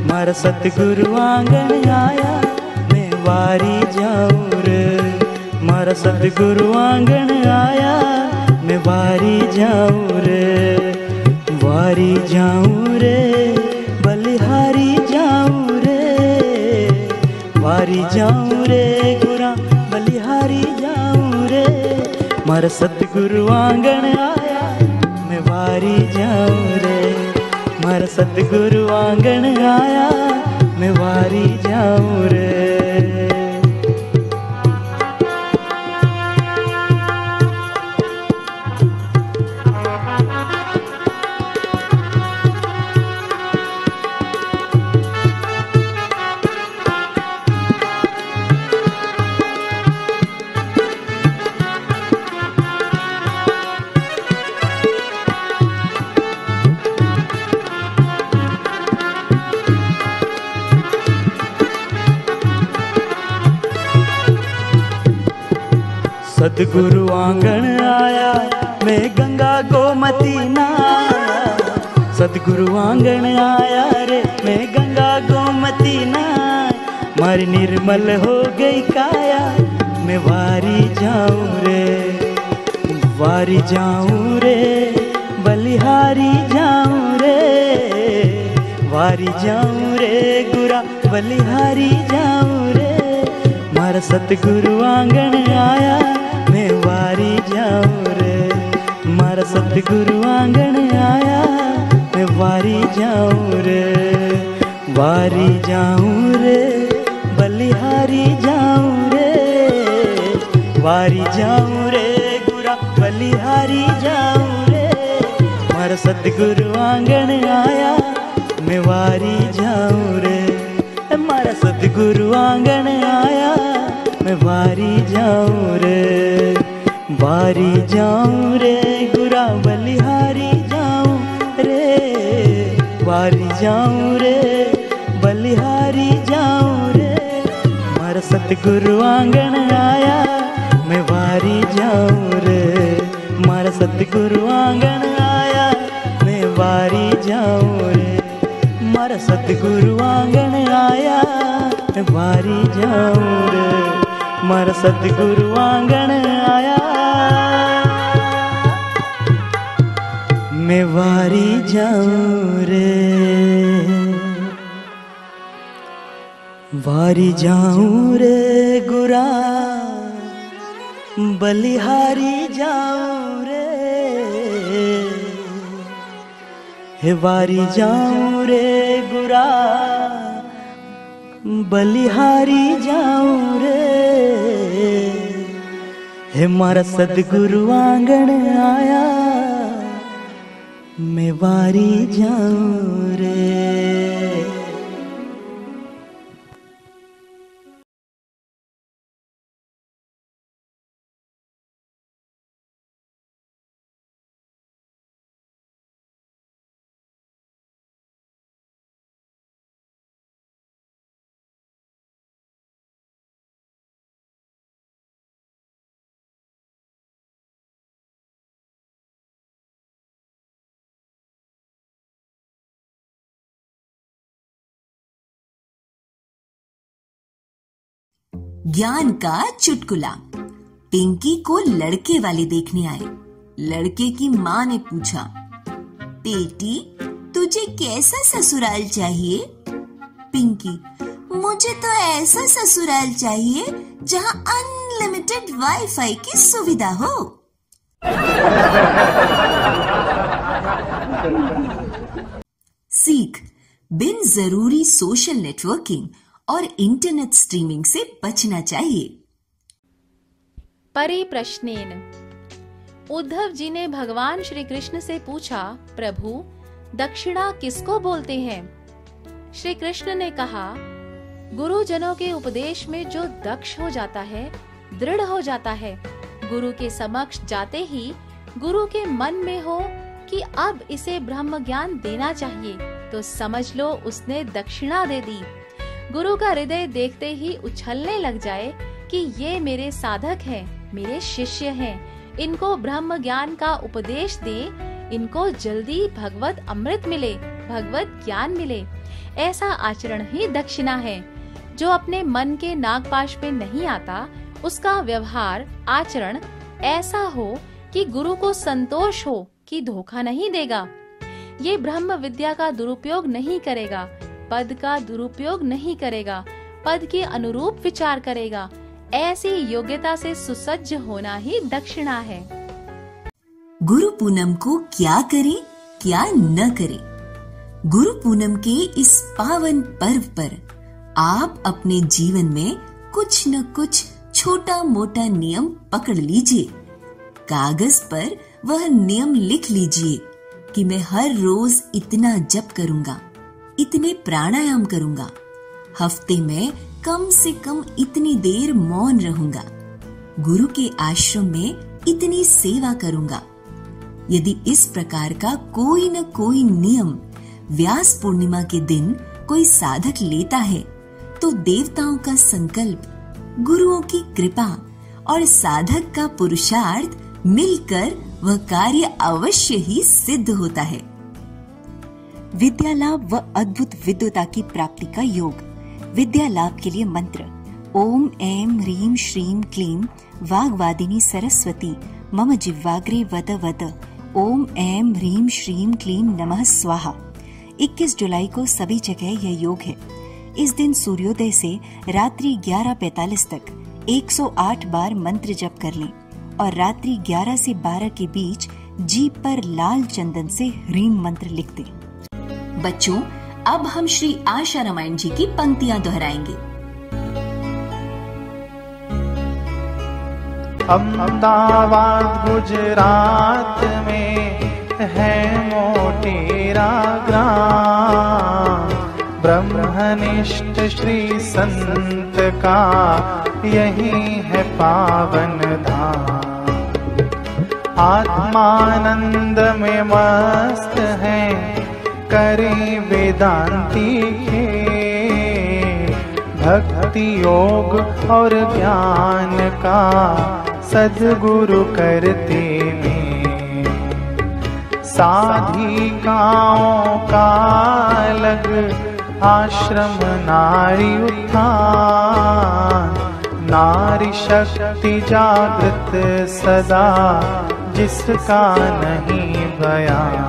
मारा सतगुरु आंगन आया, मैं वारी जाऊं रे। मारा सतगुरु आंगन आया, मैं वारी जाऊं रे। वारी जाऊं रे, बलिहारी जाऊं रे। वारी जाऊं रे गुरा, बलिहारी जाऊं रे। मारा सतगुरु आंगन आया, मैं वारी जाऊं रे। मारा सतगुरु आंगन आया, मैं वारी जाऊं रे। सतगुरु आंगन आया, मैं गंगा गोमती नहाया। सतगुरु आंगन आया रे, मैं गंगा गोमती नहाया। मारी निर्मल हो गई काया, मैं वारी जाऊं रे, वारी जाऊं रे, बलिहारी जाऊं रे, वारी जाऊं रे गुरा, बलिहारी जाऊं रे। मारा सतगुरु आंगन आया, मैं वारी जाऊं रे। मारा सतगुरु आंगन आया, मैं वारी जाऊं रे, वारी जाऊं रे, बलिहारी जाऊं रे, वारी जाऊं रे गुरा, बलिहारी जाऊं रे। मारा सतगुरु आंगन आया, मैं वारी जाऊं रे। मारा सतगुरु आंगन आया, मैं वारी जाऊं रे, वारी जाऊं रे गुरा, बलिहारी जाऊं रे, वारी जाऊं रे, बलिहारी जाऊं रे। मारा सतगुरु आंगन आया, मैं वारी जाऊं रे। मारा सतगुरु आंगन आया, मैं वारी जाऊं रे। मारा सतगुरु आंगन आया, मैं वारी जाऊं रे। मारा सतगुरु आंगन आया, मैं वारी जाऊं रे, वारी जाऊं रे गुरा, बलिहारी जाऊं रे। हे वारी जाऊं रे गुरा, बलिहारी जाऊं रे। हे मारा सतगुरु आंगन आया, मैं वारी जाऊं रे। ज्ञान का चुटकुला। पिंकी को लड़के वाले देखने आए। लड़के की माँ ने पूछा, बेटी तुझे कैसा ससुराल चाहिए? पिंकी, मुझे तो ऐसा ससुराल चाहिए जहाँ अनलिमिटेड वाईफाई की सुविधा हो। सीख, बिन जरूरी सोशल नेटवर्किंग और इंटरनेट स्ट्रीमिंग से बचना चाहिए। परिप्रश्नेन। उद्धव जी ने भगवान श्री कृष्ण से पूछा, प्रभु दक्षिणा किसको बोलते हैं? श्री कृष्ण ने कहा, गुरुजनों के उपदेश में जो दक्ष हो जाता है, दृढ़ हो जाता है, गुरु के समक्ष जाते ही गुरु के मन में हो कि अब इसे ब्रह्म ज्ञान देना चाहिए, तो समझ लो उसने दक्षिणा दे दी। गुरु का हृदय देखते ही उछलने लग जाए कि ये मेरे साधक हैं, मेरे शिष्य हैं, इनको ब्रह्म ज्ञान का उपदेश दे, इनको जल्दी भगवत अमृत मिले, भगवत ज्ञान मिले। ऐसा आचरण ही दक्षिणा है। जो अपने मन के नागपाश में नहीं आता, उसका व्यवहार आचरण ऐसा हो कि गुरु को संतोष हो कि धोखा नहीं देगा, ये ब्रह्म विद्या का दुरुपयोग नहीं करेगा, पद का दुरुपयोग नहीं करेगा, पद के अनुरूप विचार करेगा। ऐसी योग्यता से सुसज्ज होना ही दक्षिणा है। गुरु पूनम को क्या करें, क्या न करें? गुरु पूनम के इस पावन पर्व पर आप अपने जीवन में कुछ न कुछ छोटा मोटा नियम पकड़ लीजिए। कागज पर वह नियम लिख लीजिए कि मैं हर रोज इतना जप करूंगा, इतने प्राणायाम करूंगा, हफ्ते में कम से कम इतनी देर मौन रहूंगा, गुरु के आश्रम में इतनी सेवा करूंगा। यदि इस प्रकार का कोई न कोई नियम व्यास पूर्णिमा के दिन कोई साधक लेता है, तो देवताओं का संकल्प, गुरुओं की कृपा और साधक का पुरुषार्थ मिलकर वह कार्य अवश्य ही सिद्ध होता है। विद्या लाभ व अद्भुत विद्वता की प्राप्ति का योग। विद्या लाभ के लिए मंत्र ओम ऐं ह्रीं श्रीं क्लीं वाग्वादिनी सरस्वती मम जिह्वाग्रे वद वद। ओम ऐं ह्रीं श्रीं क्लीं नमः स्वाहा। 21 जुलाई को सभी जगह यह योग है। इस दिन सूर्योदय से रात्रि 11:45 तक 108 बार मंत्र जप कर लें और रात्रि 11 से 12 के बीच जीभ पर लाल चंदन से ह्रीं मंत्र लिख दें। बच्चों, अब हम श्री आशा रामायण जी की पंक्तियां दोहराएंगे। अहमदाबाद गुजरात में है मोटेरा ग्राम, ब्रह्मनिष्ठ श्री संत का यही है पावन धाम। आत्मानंद में मस्त है करें वेदांती खेल, भक्ति योग और ज्ञान का सद्गुरु करते में। साधिकाओं का अलग आश्रम नारी उत्थान, नारी शक्ति जागृत सदा जिसका नहीं बयान।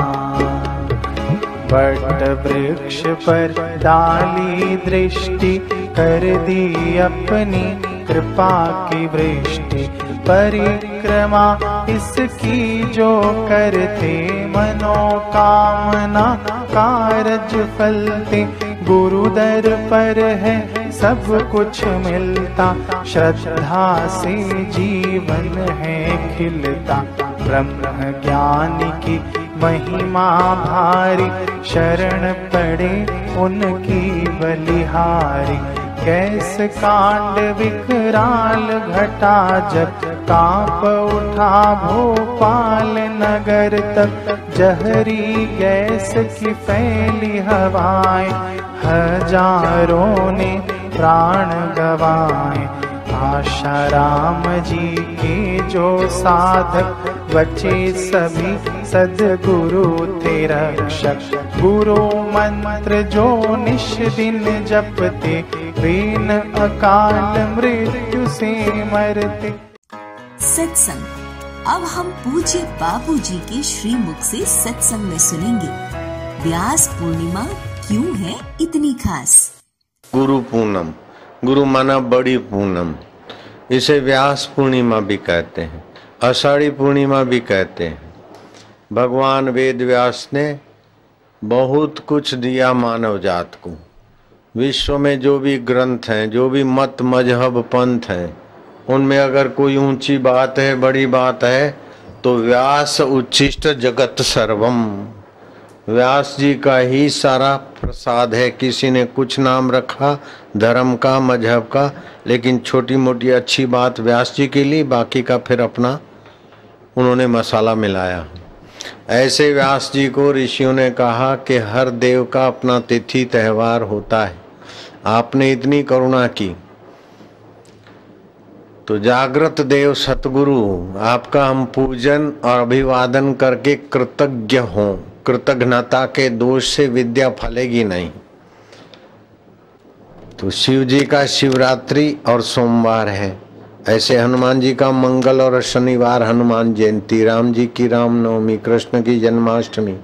वट वृक्ष पर डाली दृष्टि कर दी अपनी कृपा की वृष्टि। परिक्रमा इसकी जो करते मनोकामना कारज फलते। गुरु दर पर है सब कुछ मिलता, श्रद्धा से जीवन है खिलता। ब्रह्म ज्ञान की महिमा भारी, शरण पड़े उनकी बलिहारी। कैस कांड विकराल घटा जब, कांप उठा भोपाल नगर तक। जहरी गैस की फैली हवाएं, हजारों ने प्राण गवाए। आशाराम जी के जो साधक बचे सभी सद्गुरु थे रक्षक। गुरु मंत्र जो निश दिन जपते, वीन अकाल मृत्यु से मरते। सत्संग। अब हम पूज्य बापू जी के श्रीमुख से सत्संग में सुनेंगे व्यास पूर्णिमा क्यों है इतनी खास। गुरु पूनम, गुरु माना बड़ी पूनम, इसे व्यास पूर्णिमा भी कहते हैं, आषाढ़ी पूर्णिमा भी कहते हैं। भगवान वेद व्यास ने बहुत कुछ दिया मानव जात को। विश्व में जो भी ग्रंथ हैं, जो भी मत मजहब पंथ हैं, उनमें अगर कोई ऊंची बात है, बड़ी बात है, तो व्यास उच्छिष्ट जगत सर्वम, व्यास जी का ही सारा प्रसाद है। किसी ने कुछ नाम रखा धर्म का, मजहब का, लेकिन छोटी मोटी अच्छी बात व्यास जी के लिए, बाकी का फिर अपना उन्होंने मसाला मिलाया। ऐसे व्यास जी को ऋषियों ने कहा कि हर देव का अपना तिथि त्यौहार होता है। आपने इतनी करुणा की तो जागृत देव सतगुरु आपका हम पूजन और अभिवादन करके कृतज्ञ हों। कृतज्ञता के दोष से विद्या फलेगी नहीं। तो शिव जी का शिवरात्रि और सोमवार है, ऐसे हनुमान जी का मंगल और शनिवार हनुमान जयंती, राम जी की रामनवमी, कृष्ण की जन्माष्टमी।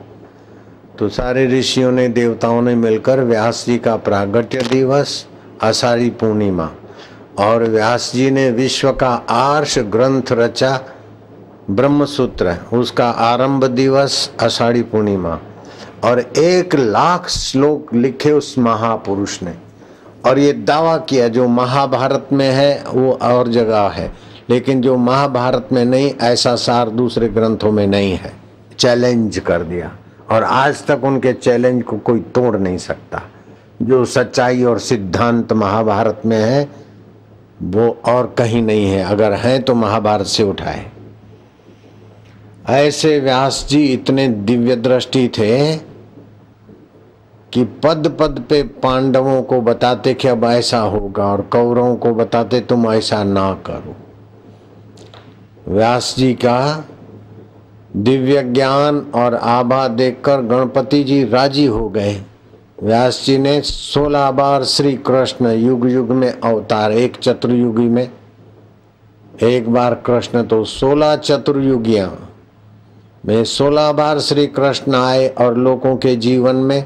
तो सारे ऋषियों ने, देवताओं ने मिलकर व्यास जी का प्रागट्य दिवस आषाढ़ी पूर्णिमा, और व्यास जी ने विश्व का आर्ष ग्रंथ रचा ब्रह्मसूत्र, उसका आरंभ दिवस आषाढ़ी पूर्णिमा, और 1,00,000 श्लोक लिखे उस महापुरुष ने। और ये दावा किया जो महाभारत में है वो और जगह है, लेकिन जो महाभारत में नहीं ऐसा सार दूसरे ग्रंथों में नहीं है। चैलेंज कर दिया, और आज तक उनके चैलेंज को कोई तोड़ नहीं सकता। जो सच्चाई और सिद्धांत महाभारत में है वो और कहीं नहीं है, अगर है तो महाभारत से उठाए। ऐसे व्यास जी इतने दिव्य दृष्टि थे कि पद पद पे पांडवों को बताते कि अब ऐसा होगा, और कौरवों को बताते तुम ऐसा ना करो। व्यास जी का दिव्य ज्ञान और आभा देखकर गणपति जी राजी हो गए। व्यास जी ने 16 बार श्री कृष्ण युग युग में अवतार, एक चतुर्युगी में एक बार कृष्ण, तो 16 चतुर्युगियां में 16 बार श्री कृष्ण आए। और लोगों के जीवन में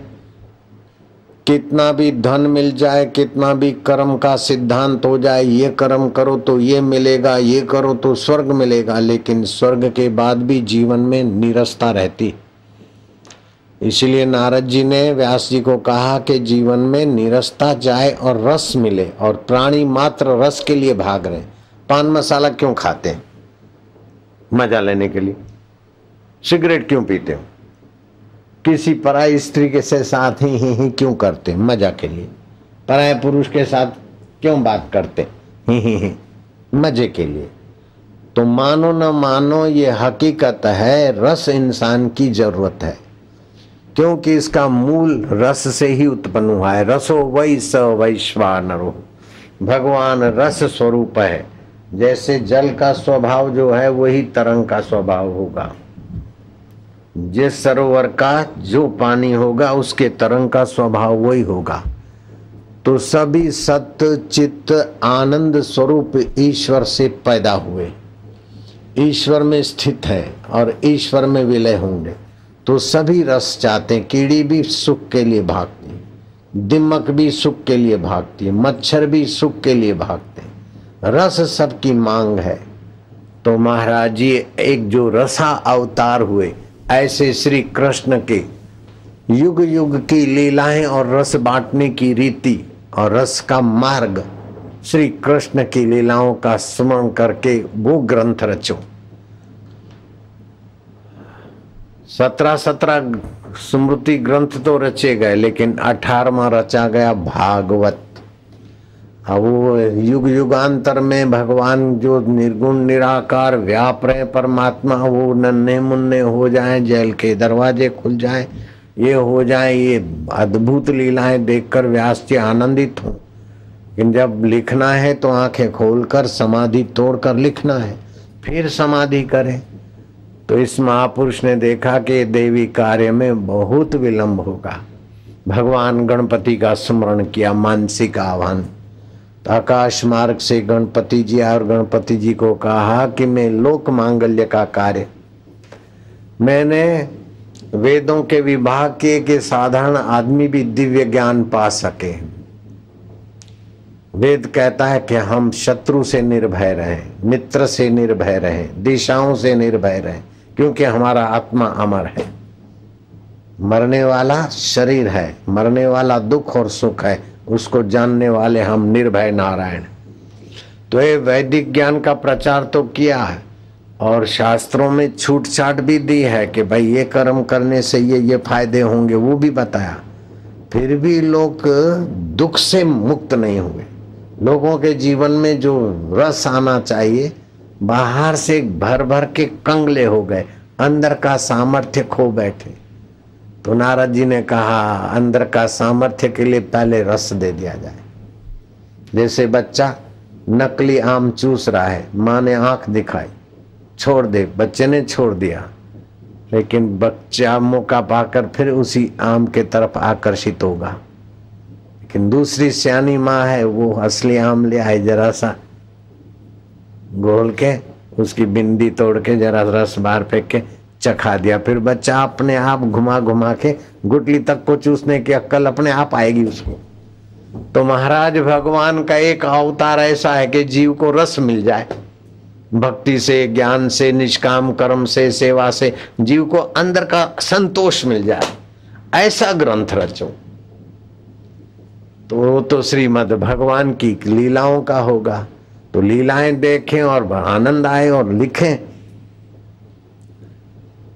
कितना भी धन मिल जाए, कितना भी कर्म का सिद्धांत हो जाए, ये कर्म करो तो ये मिलेगा, ये करो तो स्वर्ग मिलेगा, लेकिन स्वर्ग के बाद भी जीवन में नीरसता रहती। इसलिए नारद जी ने व्यास जी को कहा कि जीवन में नीरसता जाए और रस मिले, और प्राणी मात्र रस के लिए भाग रहे। पान मसाला क्यों खाते हैं? मजा लेने के लिए। सिगरेट क्यों पीते हो? किसी पराई स्त्री के साथ ही क्यों करते? मजा के लिए। पराये पुरुष के साथ क्यों बात करते? ही मजे के लिए। तो मानो न मानो ये हकीकत है, रस इंसान की जरूरत है, क्योंकि इसका मूल रस से ही उत्पन्न हुआ है। रसो वै स वैश्वानरो, भगवान रस स्वरूप है। जैसे जल का स्वभाव जो है वही तरंग का स्वभाव होगा। जिस सरोवर का जो पानी होगा उसके तरंग का स्वभाव वही होगा। तो सभी सत्य चित्त आनंद स्वरूप ईश्वर से पैदा हुए, ईश्वर में स्थित है और ईश्वर में विलय होंगे। तो सभी रस चाहते हैं। कीड़ी भी सुख के लिए भागती है, दिमक भी सुख के लिए भागती है, मच्छर भी सुख के लिए भागते हैं। रस सबकी मांग है। तो महाराज जी एक जो रसा अवतार हुए, ऐसे श्री कृष्ण के युग युग की लीलाएं और रस बांटने की रीति और रस का मार्ग, श्री कृष्ण की लीलाओं का स्मरण करके वो ग्रंथ रचो। 17 स्मृति ग्रंथ तो रचे गए, लेकिन 18वां रचा गया भागवत। अब वो युग युगांतर में भगवान जो निर्गुण निराकार व्याप रहे परमात्मा, वो नन्हे मुन्ने हो जाएं, जेल के दरवाजे खुल जाएं, ये हो जाए, ये अद्भुत लीलाएं देखकर व्यास जी आनंदित हों। लेकिन जब लिखना है तो आंखें खोलकर समाधि तोड़कर लिखना है, फिर समाधि करें। तो इस महापुरुष ने देखा कि देवी कार्य में बहुत विलंब होगा। भगवान गणपति का स्मरण किया, मानसिक आह्वान। आकाश मार्ग से गणपति जी आए और गणपति जी को कहा कि मैं लोक मांगल्य का कार्य, मैंने वेदों के विभाग किए कि साधारण आदमी भी दिव्य ज्ञान पा सके। वेद कहता है कि हम शत्रु से निर्भय रहें, मित्र से निर्भय रहें, दिशाओं से निर्भय रहें, क्योंकि हमारा आत्मा अमर है। मरने वाला शरीर है, मरने वाला दुख और सुख है, उसको जानने वाले हम निर्भय नारायण। तो ये वैदिक ज्ञान का प्रचार तो किया है और शास्त्रों में छूट छाट भी दी है कि भाई ये कर्म करने से ये फायदे होंगे, वो भी बताया। फिर भी लोग दुख से मुक्त नहीं हुए। लोगों के जीवन में जो रस आना चाहिए, बाहर से भर भर के कंगले हो गए, अंदर का सामर्थ्य खो बैठे। तो नारद जी ने कहा अंदर का सामर्थ्य के लिए पहले रस दे दिया जाए। जैसे बच्चा नकली आम चूस रहा है, माँ ने आंख दिखाई, छोड़ दे, बच्चे ने छोड़ दिया, लेकिन बच्चा मौका पाकर फिर उसी आम के तरफ आकर्षित होगा। लेकिन दूसरी सियानी माँ है, वो असली आम ले आई, जरा सा घोल के उसकी बिंदी तोड़ के जरा रस बाहर फेंक के चखा दिया, फिर बच्चा अपने आप घुमा घुमा के गुटली तक को चूसने की अक्ल अपने आप आएगी उसको। तो महाराज भगवान का एक अवतार ऐसा है कि जीव को रस मिल जाए, भक्ति से, ज्ञान से, निष्काम कर्म से, सेवा से जीव को अंदर का संतोष मिल जाए, ऐसा ग्रंथ रचो। तो श्रीमद् भगवान की लीलाओं का होगा। तो लीलाएं देखें और आनंद आए और लिखें,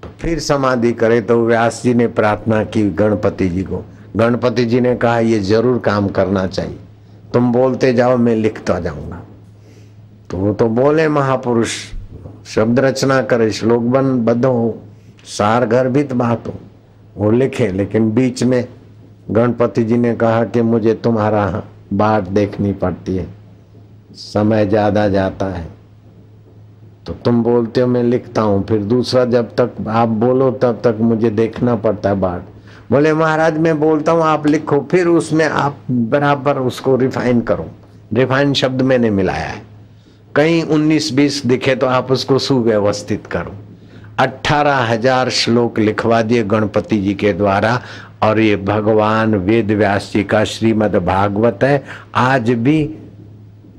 तो फिर समाधि करे। तो व्यास जी ने प्रार्थना की गणपति जी को। गणपति जी ने कहा ये जरूर काम करना चाहिए, तुम बोलते जाओ, मैं लिखता जाऊंगा। तो वो तो बोले महापुरुष, शब्द रचना करे, श्लोक बद्ध हो, सार गर्भित बात हो, वो लिखे। लेकिन बीच में गणपति जी ने कहा कि मुझे तुम्हारा बाट देखनी पड़ती है, समय ज्यादा जाता है। तो तुम बोलते हो मैं लिखता हूँ, फिर दूसरा जब तक आप बोलो तब तक मुझे देखना पड़ता है बात। बोले महाराज मैं बोलता हूँ आप लिखो, फिर उसमें आप बराबर उसको रिफाइन करो। रिफाइन शब्द मैंने मिलाया है, कहीं 19-20 दिखे तो आप उसको सुव्यवस्थित करो। 18,000 श्लोक लिखवा दिए गणपति जी के द्वारा, और ये भगवान वेद व्यास जी का श्रीमद् भागवत है। आज भी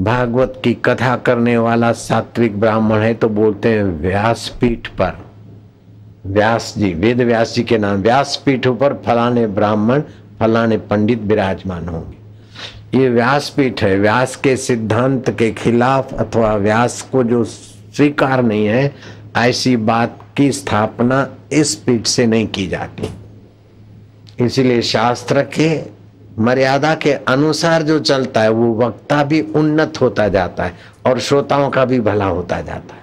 भागवत की कथा करने वाला सात्विक ब्राह्मण है तो बोलते हैं व्यासपीठ पर, व्यास जी, वेद व्यास जी के नाम व्यासपीठ पर फलाने ब्राह्मण फलाने पंडित विराजमान होंगे। ये व्यासपीठ है। व्यास के सिद्धांत के खिलाफ अथवा व्यास को जो स्वीकार नहीं है, ऐसी बात की स्थापना इस पीठ से नहीं की जाती। इसीलिए शास्त्र के मर्यादा के अनुसार जो चलता है वो वक्ता भी उन्नत होता जाता है और श्रोताओं का भी भला होता जाता है।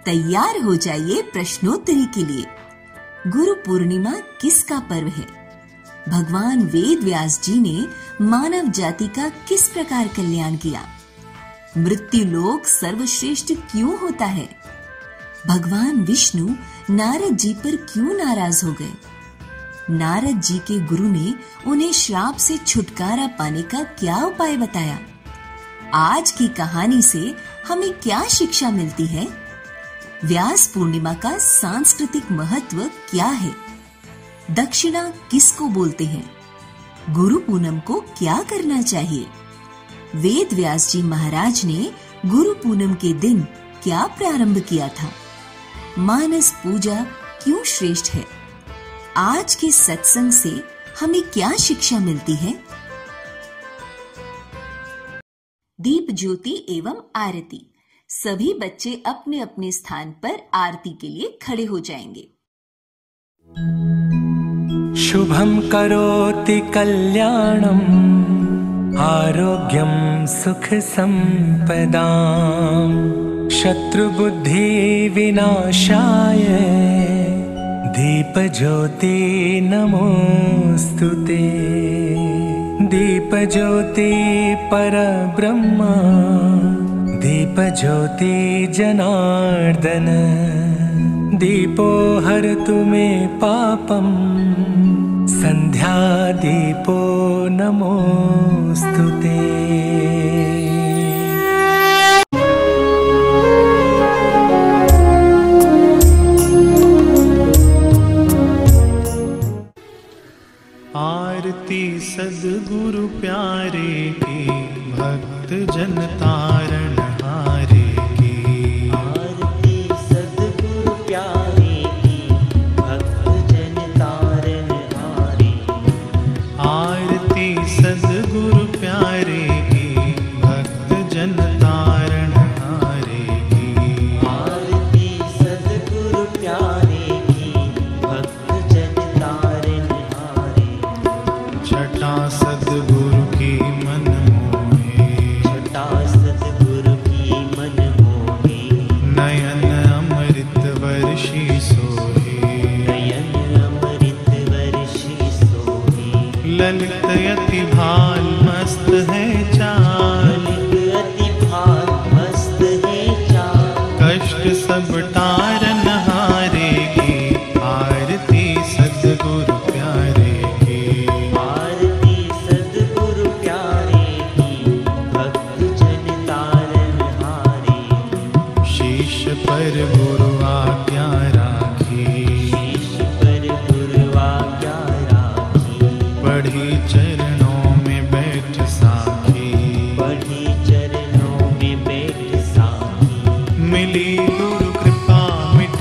तैयार हो जाइए प्रश्नोत्तरी के लिए। गुरु पूर्णिमा किसका पर्व है? भगवान वेद व्यास जी ने मानव जाति का किस प्रकार कल्याण किया? मृत्यु लोक सर्वश्रेष्ठ क्यों होता है? भगवान विष्णु नारद जी पर क्यों नाराज हो गए? नारद जी के गुरु ने उन्हें श्राप से छुटकारा पाने का क्या उपाय बताया? आज की कहानी से हमें क्या शिक्षा मिलती है? व्यास पूर्णिमा का सांस्कृतिक महत्व क्या है? दक्षिणा किसको बोलते हैं? गुरु पूनम को क्या करना चाहिए? वेद व्यास जी महाराज ने गुरु पूनम के दिन क्या प्रारंभ किया था? मानस पूजा क्यों श्रेष्ठ है? आज के सत्संग से हमें क्या शिक्षा मिलती है? दीप ज्योति एवं आरती। सभी बच्चे अपने अपने स्थान पर आरती के लिए खड़े हो जाएंगे। शुभं करोति कल्याणं आरोग्यं सुख संपदां शत्रुबुद्धि विनाशाय दीप ज्योति नमोस्तुते। दीप ज्योति परब्रह्म दीप ज्योति जनार्दन दीपो हरतु मे पापं संध्या दीपो नमोस्तुते। आरती सद्गुरु प्यारे की भक्त जन तारण हारे की। आरती सद्गुरु प्यारे की भक्त जन तारण हारे। आरती सद्गुरु प्यारे की भक्त जन तारण हारे की। आरती सद्गुरु प्यारे की भक्त जन तारण हारे। छटा सद्गुरु की मन मोहे। छटा सद्गुरु की मन मोहे। नयन अमृत वर्षी सोहे। नयन अमृत वर्षी सोहे। ललित अति भाल मस्त है चाल। ललित अति भाल मस्त है चाल। कष्ट सब तारन हारे की। आरती सद्गुरु प्यारे की। आरती सद्गुरु प्यारे की भक्त जन तारण हारे। शीश पर गुरु आज्ञा राखी। शीश पर गुरु आज्ञा राखी। बढ़ी चरणों में बैठ साखी। बढ़ी चरणों में बैठ साखी। मिली गुरु कृपा मिट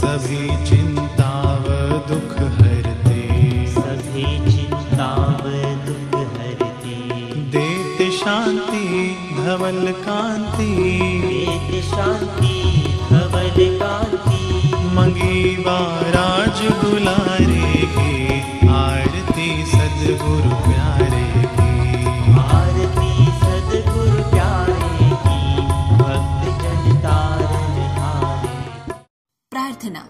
सभी चिंता व दुख हरते, सभी चिंता व दुख हरते। देते शांति धवल कांति, देते शांति धवल कांति। मंगीवा राज दुलारे की, आरती सद्गुरु प्यारे की, आरती सद्गुरु प्यारे की, भक्त जन तारनहारे। प्रार्थना।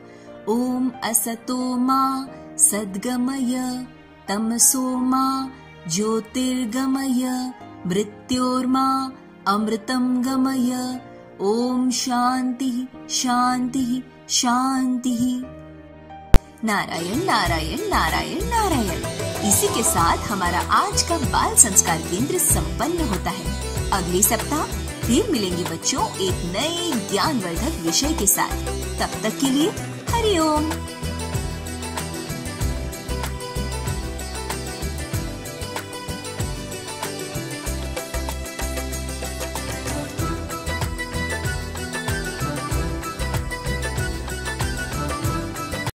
ओम असतो मा सद्गमय, तमसो मा ज्योतिर्गमय, मृत्योर्मा अमृतं गमय। ओम शांति शांति शांति। नारायण नारायण नारायण नारायण। इसी के साथ हमारा आज का बाल संस्कार केंद्र संपन्न होता है। अगले सप्ताह फिर मिलेंगे बच्चों एक नए ज्ञानवर्धक विषय के साथ। तब तक के लिए हरि ओम।